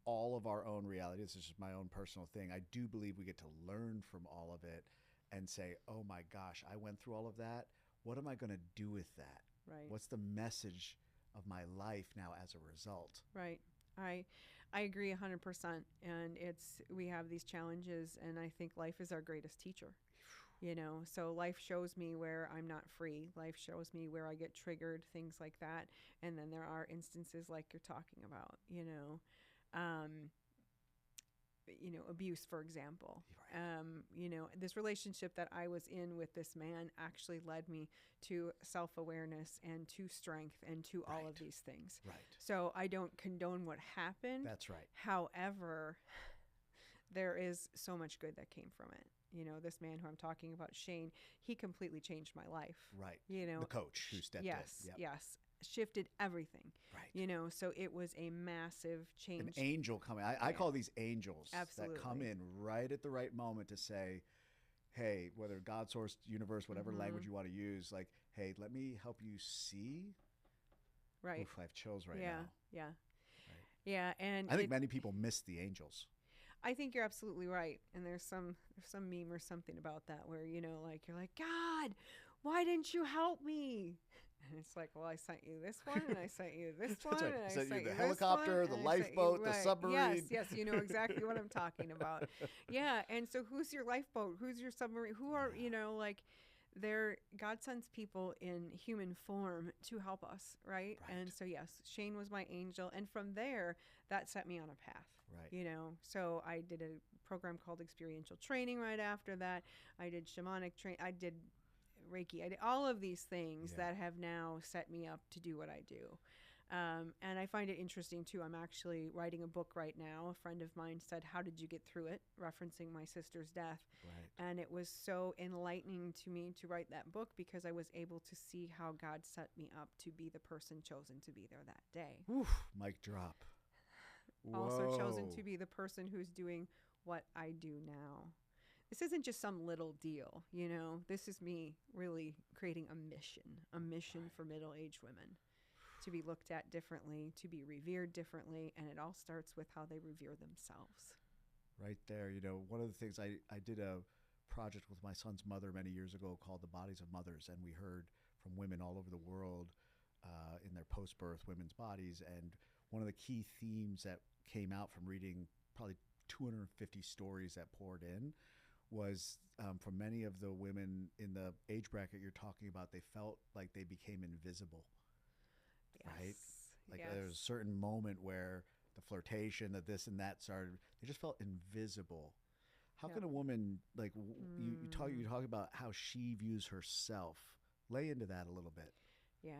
Speaker 1: all of our own reality, this is just my own personal thing, I do believe we get to learn from all of it and say, oh my gosh, I went through all of that. What am I going to do with that?
Speaker 2: Right.
Speaker 1: What's the message of my life now as a result?
Speaker 2: Right. I agree 100%. And we have these challenges, and I think life is our greatest teacher. So life shows me where I'm not free. Life shows me where I get triggered, things like that. And then there are instances like you're talking about, abuse, for example.
Speaker 1: Right.
Speaker 2: This relationship that I was in with this man actually led me to self-awareness and to strength and to all of these things.
Speaker 1: Right.
Speaker 2: So I don't condone what happened.
Speaker 1: That's right.
Speaker 2: However, there is so much good that came from it. This man who I'm talking about, Shane, he completely changed my life.
Speaker 1: Right. The coach who stepped in.
Speaker 2: Yes. Shifted everything.
Speaker 1: Right.
Speaker 2: So it was a massive change.
Speaker 1: An angel coming. I call these angels.
Speaker 2: Absolutely.
Speaker 1: That come in right at the right moment to say, hey, whether God, source, universe, whatever language you want to use, like, hey, let me help you see.
Speaker 2: Right.
Speaker 1: Oof, I have chills right now.
Speaker 2: Yeah.
Speaker 1: Right.
Speaker 2: Yeah. And
Speaker 1: I think many people miss the angels.
Speaker 2: I think you're absolutely right. And there's some meme or something about that where, you're like, God, why didn't you help me? And it's like, well, I sent you this one, and I sent you this one,
Speaker 1: right.
Speaker 2: and I
Speaker 1: sent
Speaker 2: sent
Speaker 1: you the
Speaker 2: this
Speaker 1: helicopter,
Speaker 2: one,
Speaker 1: the
Speaker 2: and
Speaker 1: lifeboat, the submarine.
Speaker 2: Yes, you know exactly what I'm talking about. Yeah, and so who's your lifeboat? Who's your submarine? Who are, God sends people in human form to help us, right? And so, yes, Shane was my angel. And from there, that set me on a path.
Speaker 1: Right.
Speaker 2: So I did a program called experiential training right after that. I did shamanic training. I did Reiki. I did all of these things that have now set me up to do what I do. And I find it interesting too. I'm actually writing a book right now. A friend of mine said, how did you get through it? Referencing my sister's death.
Speaker 1: Right.
Speaker 2: And it was so enlightening to me to write that book because I was able to see how God set me up to be the person chosen to be there that day.
Speaker 1: Oof, mic drop.
Speaker 2: Also chosen to be the person who's doing what I do now. This isn't just some little deal, This is me really creating a mission for middle-aged women to be looked at differently, to be revered differently, and it all starts with how they revere themselves.
Speaker 1: Right there. One of the things I did a project with my son's mother many years ago called The Bodies of Mothers, and we heard from women all over the world in their post-birth women's bodies, and one of the key themes that came out from reading probably 250 stories that poured in was from many of the women in the age bracket you're talking about, they felt like they became invisible.
Speaker 2: Yes.
Speaker 1: Right? Like there was a certain moment where the flirtation, the this and that started, they just felt invisible. How can a woman, like you talk about how she views herself, lay into that a little bit.
Speaker 2: Yeah,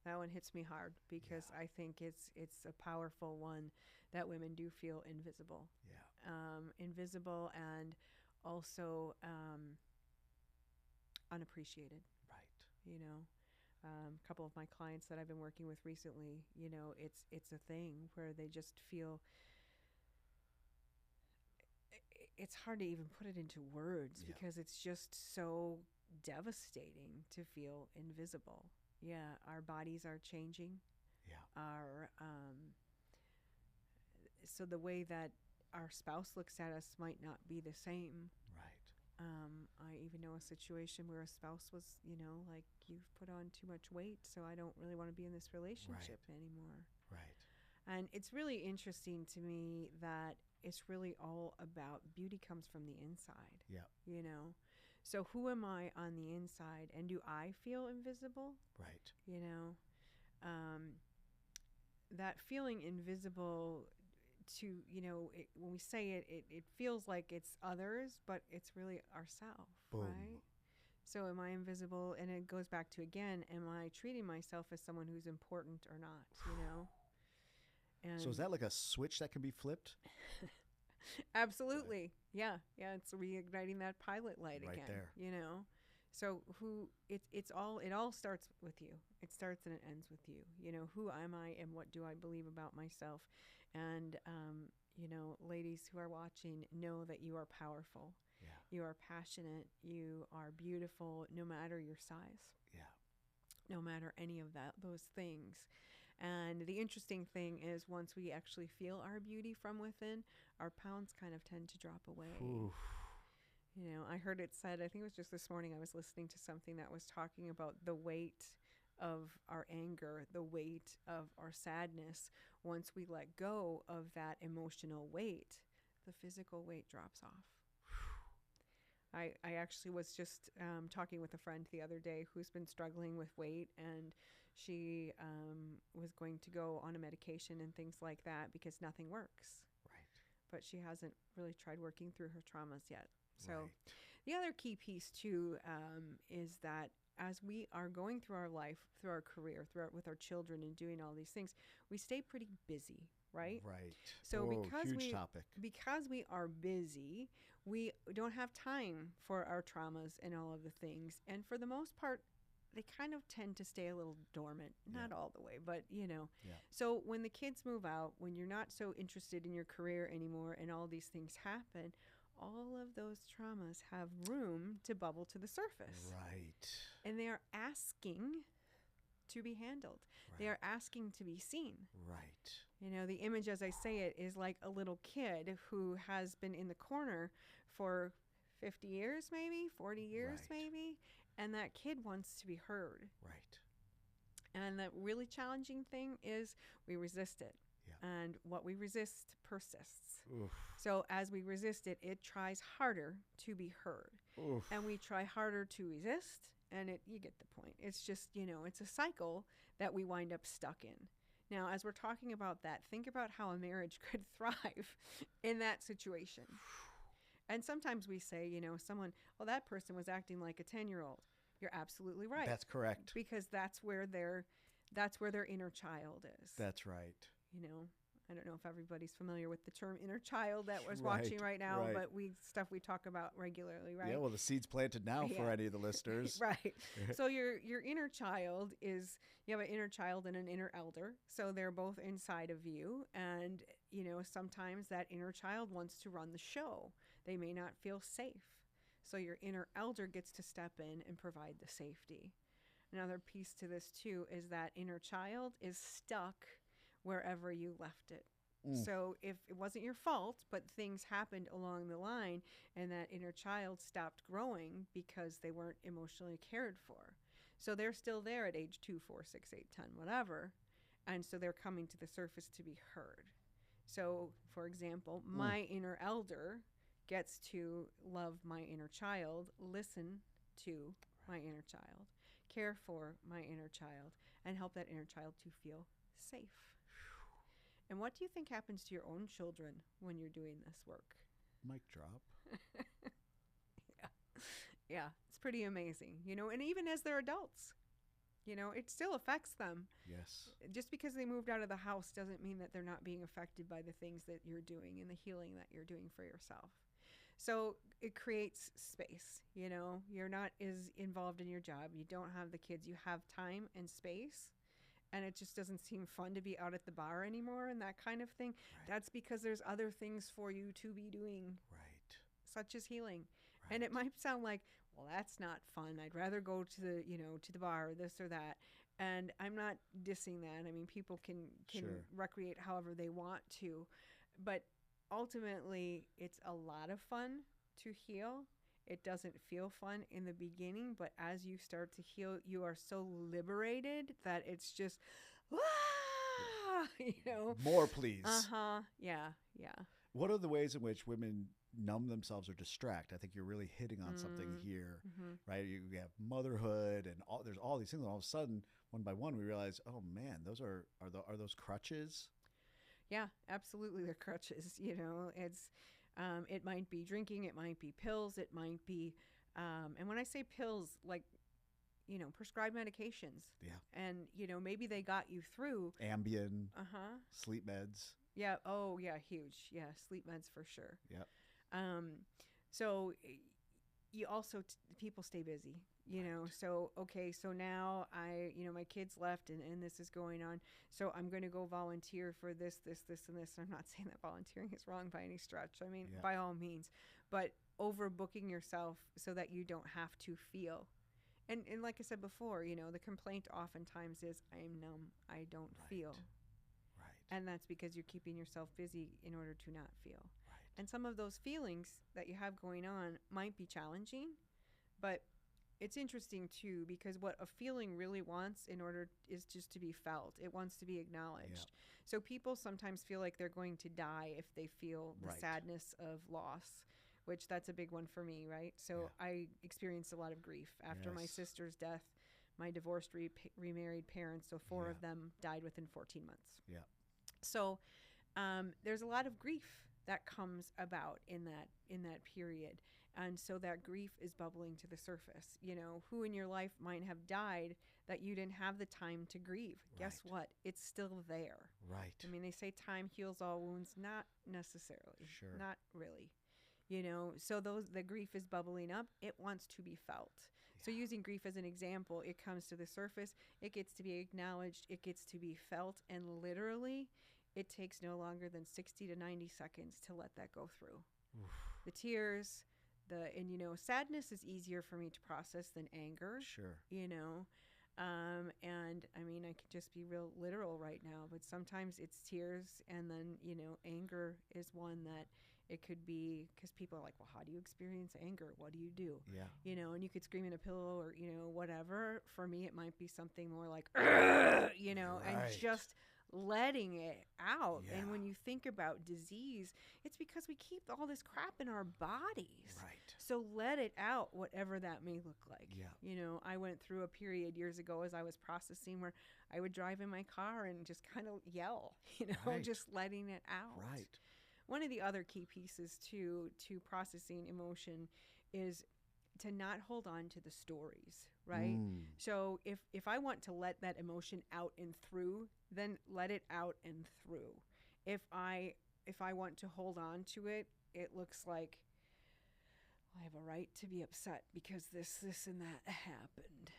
Speaker 2: that one hits me hard because I think it's a powerful one that women do feel invisible.
Speaker 1: Yeah.
Speaker 2: Invisible and also unappreciated.
Speaker 1: Right.
Speaker 2: You know, a couple of my clients that I've been working with recently, you know, it's a thing where they just feel it's hard to even put it into words because it's just so devastating to feel invisible. Yeah, our bodies are changing.
Speaker 1: Yeah.
Speaker 2: Our so the way that our spouse looks at us might not be the same.
Speaker 1: Right.
Speaker 2: I even know a situation where a spouse was, you know, like, you've put on too much weight, so I don't really want to be in this relationship anymore.
Speaker 1: Right.
Speaker 2: And it's really interesting to me that it's really all about beauty comes from the inside.
Speaker 1: Yeah.
Speaker 2: You know? So who am I on the inside? And do I feel invisible?
Speaker 1: Right.
Speaker 2: You know? That feeling invisible to, you know, when we say it, it feels like it's others, but it's really ourselves, right? So am I invisible? And it goes back to, again, am I treating myself as someone who's important or not, you know? And
Speaker 1: so is that like a switch that can be flipped?
Speaker 2: Absolutely. Yeah. Yeah. It's reigniting that pilot light
Speaker 1: right
Speaker 2: again,
Speaker 1: there.
Speaker 2: You know? So it all starts with you. It starts and it ends with you. You know, who am I and what do I believe about myself? And, you know, ladies who are watching, know that you are powerful.
Speaker 1: Yeah.
Speaker 2: You are passionate. You are beautiful, no matter your size.
Speaker 1: Yeah.
Speaker 2: No matter any of those things. And the interesting thing is, once we actually feel our beauty from within, our pounds kind of tend to drop away.
Speaker 1: Oof.
Speaker 2: You know, I heard it said, I think it was just this morning, I was listening to something that was talking about the weight of our anger, the weight of our sadness. Once we let go of that emotional weight, the physical weight drops off. I actually was just talking with a friend the other day who's been struggling with weight, and she was going to go on a medication and things like that because nothing works.
Speaker 1: Right.
Speaker 2: But she hasn't really tried working through her traumas yet. So
Speaker 1: right.
Speaker 2: The other key piece too is that as we are going through our life, through our career, with our children and doing all these things, we stay pretty busy, right?
Speaker 1: Right.
Speaker 2: So
Speaker 1: huge topic.
Speaker 2: Because we are busy, we don't have time for our traumas and all of the things. And for the most part, they kind of tend to stay a little dormant. Not all the way, but you know.
Speaker 1: Yeah.
Speaker 2: So when the kids move out, when you're not so interested in your career anymore and all these things happen, all of those traumas have room to bubble to the surface.
Speaker 1: Right.
Speaker 2: And they are asking to be handled. Right. They are asking to be seen.
Speaker 1: Right.
Speaker 2: You know, the image, as I say it, is like a little kid who has been in the corner for 50 years, maybe 40 years, maybe. And that kid wants to be heard.
Speaker 1: Right.
Speaker 2: And the really challenging thing is we resist it.
Speaker 1: Yeah.
Speaker 2: And what we resist persists.
Speaker 1: Oof.
Speaker 2: So as we resist it, it tries harder to be heard.
Speaker 1: Oof.
Speaker 2: And we try harder to resist, and you get the point. It's just, you know, it's a cycle that we wind up stuck in. Now, as we're talking about that, think about how a marriage could thrive in that situation. And sometimes we say, you know, that person was acting like a 10-year-old. You're absolutely right.
Speaker 1: That's correct.
Speaker 2: Because that's where their inner child is.
Speaker 1: That's right.
Speaker 2: You know, I don't know if everybody's familiar with the term inner child that was watching right now, but stuff we talk about regularly, right?
Speaker 1: Yeah, well, the seed's planted now for any of the listeners.
Speaker 2: Right. So your inner child is, you have an inner child and an inner elder. So they're both inside of you. And, you know, sometimes that inner child wants to run the show. They may not feel safe. So your inner elder gets to step in and provide the safety. Another piece to this, too, is that inner child is stuck wherever you left it. So if it wasn't your fault, but things happened along the line and that inner child stopped growing because they weren't emotionally cared for. So they're still there at age 2, 4, 6, 8, 10, whatever. And so they're coming to the surface to be heard. So, for example, my inner elder gets to love my inner child, listen to my inner child, care for my inner child, and help that inner child to feel safe. And what do you think happens to your own children when you're doing this work?
Speaker 1: Mic drop.
Speaker 2: Yeah, it's pretty amazing. You know, and even as they're adults, you know, it still affects them.
Speaker 1: Yes.
Speaker 2: Just because they moved out of the house doesn't mean that they're not being affected by the things that you're doing and the healing that you're doing for yourself. So it creates space. You're not as involved in your job. You don't have the kids. You have time and space. And it just doesn't seem fun to be out at the bar anymore and that kind of thing. Right. That's because there's other things for you to be doing.
Speaker 1: Right.
Speaker 2: Such as healing.
Speaker 1: Right.
Speaker 2: And it might sound like, well, that's not fun. I'd rather go to the, to the bar or this or that. And I'm not dissing that. I mean, people can
Speaker 1: Sure.
Speaker 2: recreate however they want to. But ultimately, it's a lot of fun to heal. It doesn't feel fun in the beginning, but as you start to heal, you are so liberated that it's just,
Speaker 1: More, please.
Speaker 2: Yeah.
Speaker 1: What are the ways in which women numb themselves or distract? I think you're really hitting on something here, right? You have motherhood and there's all these things. And all of a sudden, one by one, we realize, oh man, those are those crutches?
Speaker 2: Yeah, absolutely. They're crutches. It's, it might be drinking, it might be pills, it might be, and when I say pills, like, prescribed medications.
Speaker 1: Yeah.
Speaker 2: And, maybe they got you through.
Speaker 1: Ambien. Sleep meds.
Speaker 2: Yeah. Oh, yeah. Huge. Yeah. Sleep meds for sure.
Speaker 1: Yeah.
Speaker 2: So you also, people stay busy, so, okay. So now my kids left and this is going on. So I'm going to go volunteer for this, and this. I'm not saying that volunteering is wrong by any stretch. I mean, by all means, but overbooking yourself so that you don't have to feel. And like I said before, the complaint oftentimes is, I am numb. I don't feel. Right. And that's because you're keeping yourself busy in order to not feel. Right. And some of those feelings that you have going on might be challenging, but it's interesting too, because what a feeling really wants is just to be felt. It wants to be acknowledged. Yeah. So people sometimes feel like they're going to die if they feel the sadness of loss, which that's a big one for me, right? So I experienced a lot of grief after my sister's death, my divorced remarried parents. So 4 of them died within 14 months.
Speaker 1: Yeah.
Speaker 2: So there's a lot of grief that comes about in that period. And so that grief is bubbling to the surface. Who in your life might have died that you didn't have the time to grieve? Right. Guess what? It's still there.
Speaker 1: Right.
Speaker 2: I mean, they say time heals all wounds. Not necessarily.
Speaker 1: Sure.
Speaker 2: Not really. So the grief is bubbling up. It wants to be felt. Yeah. So using grief as an example, it comes to the surface. It gets to be acknowledged. It gets to be felt. And literally, it takes no longer than 60 to 90 seconds to let that go through. Oof. The tears, sadness is easier for me to process than anger.
Speaker 1: Sure.
Speaker 2: And I mean, I could just be real literal right now, but sometimes it's tears, and then, anger is one that it could be, because people are like, well, how do you experience anger? What do you do?
Speaker 1: Yeah.
Speaker 2: And you could scream in a pillow or, whatever. For me, it might be something more like,
Speaker 1: Right.
Speaker 2: and just letting it out.
Speaker 1: Yeah.
Speaker 2: And when you think about disease, it's because we keep all this crap in our bodies.
Speaker 1: Right.
Speaker 2: So let it out, whatever that may look like.
Speaker 1: Yeah.
Speaker 2: I went through a period years ago as I was processing where I would drive in my car and just kind of yell,
Speaker 1: Right.
Speaker 2: just letting it out.
Speaker 1: Right.
Speaker 2: One of the other key pieces to processing emotion is to not hold on to the stories, right? So if I want to let that emotion out and through, then let it out and through. If I want to hold on to it, it looks like, I have a right to be upset because this and that happened,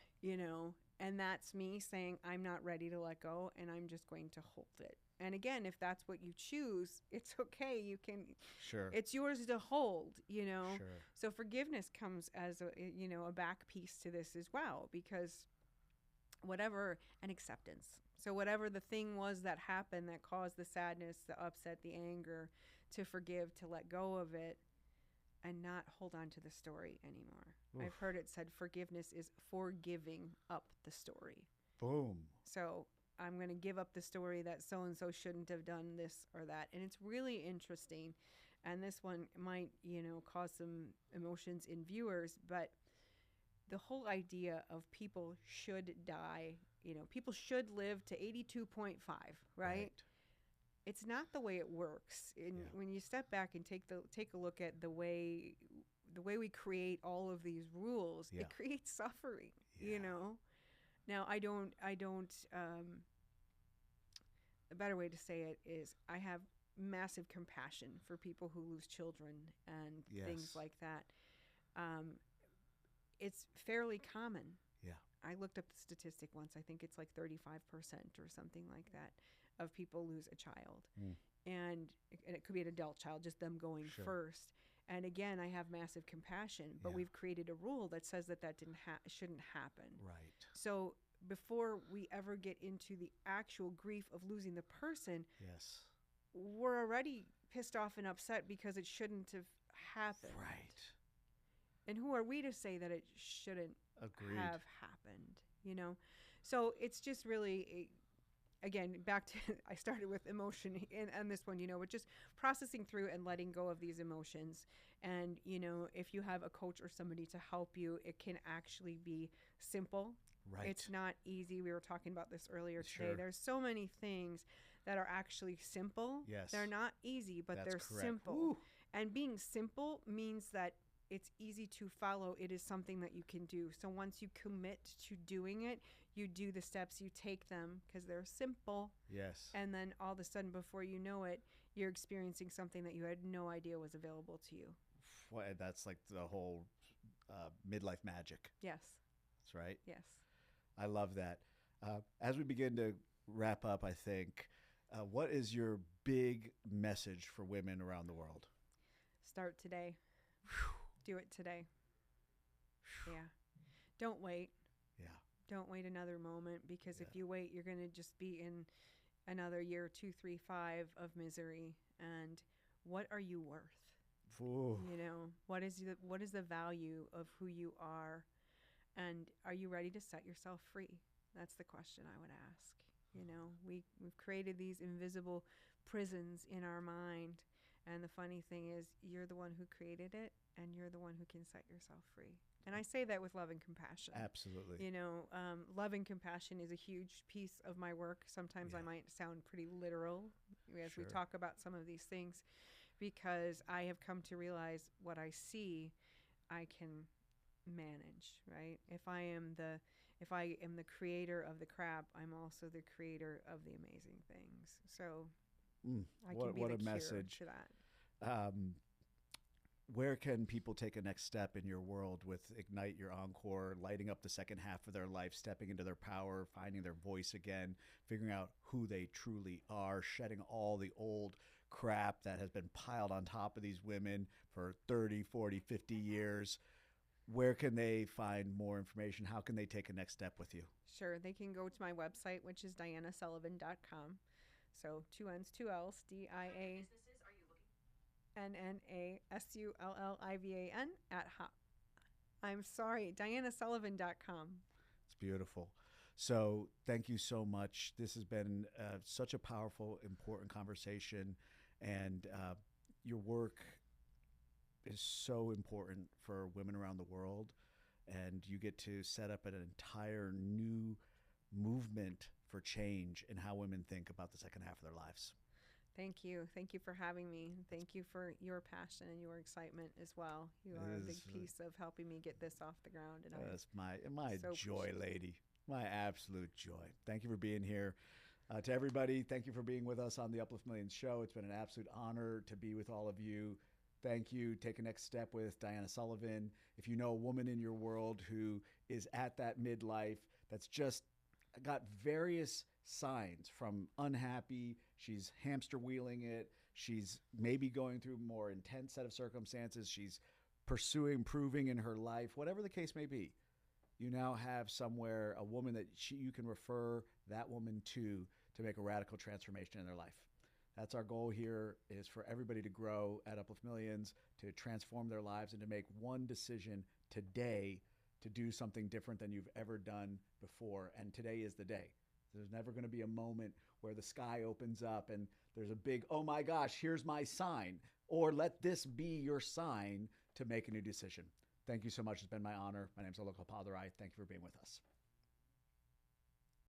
Speaker 2: and that's me saying I'm not ready to let go and I'm just going to hold it. And again, if that's what you choose, it's okay. You can,
Speaker 1: Sure.
Speaker 2: It's yours to hold,
Speaker 1: Sure.
Speaker 2: So forgiveness comes as a back piece to this as well, because and acceptance. So whatever the thing was that happened that caused the sadness, the upset, the anger, to forgive, to let go of it, and not hold on to the story anymore. Oof. I've heard it said forgiveness is forgiving up the story.
Speaker 1: Boom.
Speaker 2: So I'm going to give up the story that so-and-so shouldn't have done this or that. And it's really interesting. And this one might, cause some emotions in viewers, but the whole idea of people should die, people should live to 82.5, right? It's not the way it works. When you step back and take a look at the way we create all of these rules, it creates suffering, Now, I don't, a better way to say it is I have massive compassion for people who lose children and things like that. It's fairly common.
Speaker 1: Yeah.
Speaker 2: I looked up the statistic once. I think it's like 35% or something like that of people lose a child. And it could be an adult child, just them going first. And again, I have massive compassion, but we've created a rule that says that shouldn't happen.
Speaker 1: Right.
Speaker 2: So before we ever get into the actual grief of losing the person, we're already pissed off and upset because it shouldn't have happened.
Speaker 1: Right.
Speaker 2: And who are we to say that it shouldn't have happened, you know? So it's just really, again, back to, I started with emotion and this one, you know, but just processing through and letting go of these emotions. And, you know, if you have a coach or somebody to help you, it can actually be simple.
Speaker 1: Right.
Speaker 2: It's not easy. We were talking about this earlier today. There's so many things that are actually simple.
Speaker 1: Yes.
Speaker 2: They're not easy, but they're simple.
Speaker 1: Ooh.
Speaker 2: And being simple means that it's easy to follow. It is something that you can do. So once you commit to doing it, you do the steps, you take them because they're simple.
Speaker 1: Yes.
Speaker 2: And then all of a sudden, before you know it, you're experiencing something that you had no idea was available to you.
Speaker 1: Well, that's like the whole midlife magic.
Speaker 2: Yes.
Speaker 1: That's right.
Speaker 2: Yes.
Speaker 1: I love that. As we begin to wrap up, I think, what is your big message for women around the world?
Speaker 2: Start today. Do it today. Yeah. Don't wait.
Speaker 1: Yeah.
Speaker 2: Don't wait another moment, because if you wait, you're going to just be in another year, 2, 3, 5 of misery. And what are you worth?
Speaker 1: Ooh.
Speaker 2: You know, what is the value of who you are? And are you ready to set yourself free? That's the question I would ask. You know, we've created these invisible prisons in our mind. And the funny thing is, you're the one who created it, and you're the one who can set yourself free. And I say that with love and compassion.
Speaker 1: Absolutely.
Speaker 2: You know, love and compassion is a huge piece of my work. Sometimes I might sound pretty literal as we talk about some of these things, because I have come to realize what I see, I can manage, right? If I am the creator of the crap, I'm also the creator of the amazing things. So I can be the
Speaker 1: message
Speaker 2: to that.
Speaker 1: Where can people take a next step in your world with Ignite Your Encore, lighting up the second half of their life, stepping into their power, finding their voice again, figuring out who they truly are, shedding all the old crap that has been piled on top of these women for 30, 40, 50 years? Where can they find more information? How can they take a next step with you?
Speaker 2: Sure. They can go to my website, which is diannasullivan.com. So 2 N's, 2 L's, DIA. NNASULLIVAN I'm sorry, DiannaSullivan.com.
Speaker 1: It's beautiful. So thank you so much. This has been such a powerful, important conversation, and your work is so important for women around the world, and you get to set up an entire new movement for change in how women think about the second half of their lives.
Speaker 2: Thank you. Thank you for having me. Thank you for your passion and your excitement as well. You are a big piece of helping me get this off the ground. And
Speaker 1: that's my joy, lady. My absolute joy. Thank you for being here. To everybody, thank you for being with us on the Uplift Millions show. It's been an absolute honor to be with all of you. Thank you. Take a next step with Dianna Sullivan. If you know a woman in your world who is at that midlife, that's just got various signs, from unhappy, she's hamster wheeling it, she's maybe going through a more intense set of circumstances, she's improving in her life, whatever the case may be, you now have somewhere a woman that you can refer that woman to make a radical transformation in their life. That's our goal here, is for everybody to grow at Uplift Millions, to transform their lives, and to make one decision today to do something different than you've ever done before. And today is the day. There's never going to be a moment where the sky opens up and there's a big, oh my gosh, here's my sign. Or let this be your sign to make a new decision. Thank you so much. It's been my honor. My name is Sullivan. Thank you for being with us.